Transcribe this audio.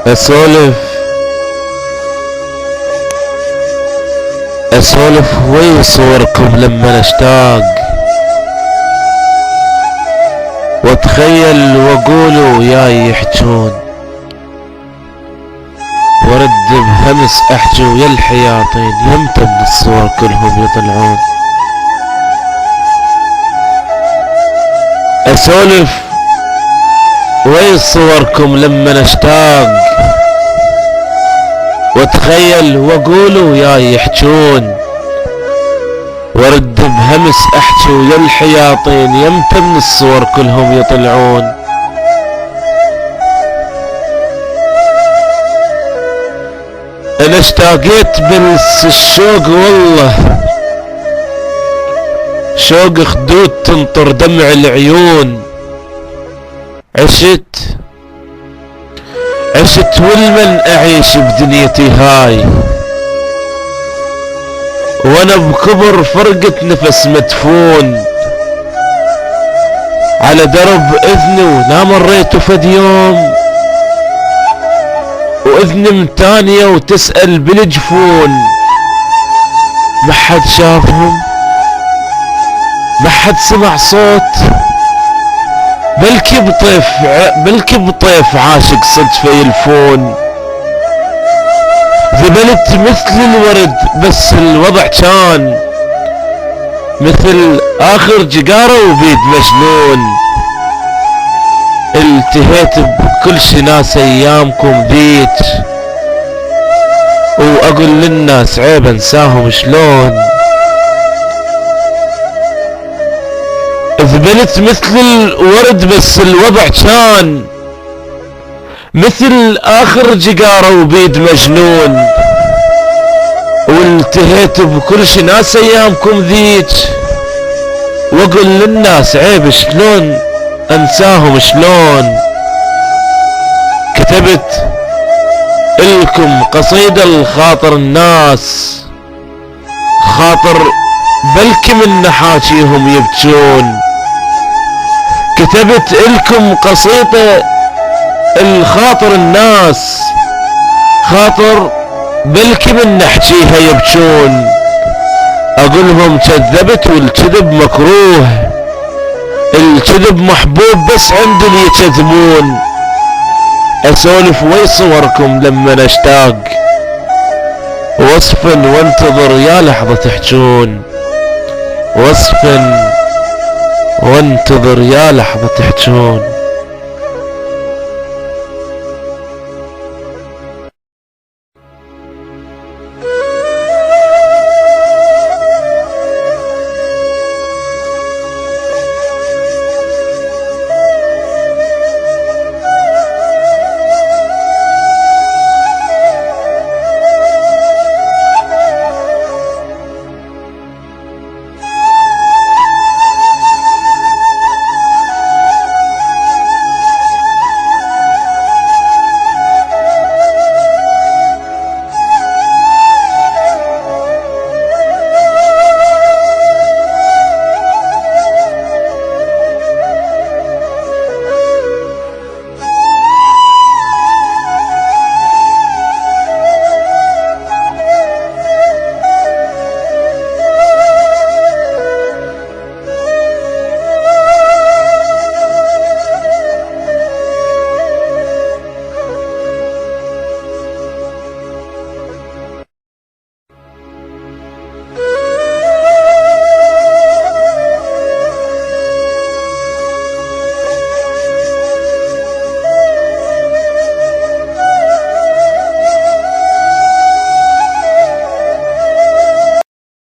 اسولف ويا صوركم لما اشتاق، واتخيل واقول وياي يحجون، وارد بهمس احجي ويا الحياطين يمتى من الصور كلهم يطلعون. اسولف ويا صوركم لما اشتاق، واتخيل واقول وياي يحجون، وارد بهمس احجي ويا الحياطين يمتى من الصور كلهم يطلعون. انا اشتاقيت بس الشوق والله شوق خدود تنطر دمع العيون. عشت والمن اعيش بدنيتي هاي، وانا بكبر فرقة نفس مدفون على درب اذني، ولا مريت فد يوم واذني متانية وتسأل بالجفون. ما حد شافهم، ما حد سمع صوت، بلكي بطيف عاشق صدفة يلفون. ذبلت مثل الورد بس الوضع كان مثل اخر جقارة وبيد مجنون. التهيت بكل شي ناس ايامكم ذيك، واقول للناس عيب انساهم شلون. ذبلت مثل الورد بس الوضع كان مثل اخر جقارة وبيد مجنون. والتهيت بكل شي ناس ايامكم ذيك، واقول للناس عيب شلون انساهم شلون. كتبت لكم قصيدة لخاطر الناس، خاطر بلكي من نحاكيهم يبكون. كتبت لكم قصيدة الخاطر الناس، خاطر بلكي من نحكيها يبكون. اقولهم كذبت والكذب مكروه، الكذب محبوب بس عند اللي يكذبون. اسولف وي صوركم لما اشتاق، وصفا وانتظر يا لحظة تحجون. وصفا وانتظر يا لحظة تحجون.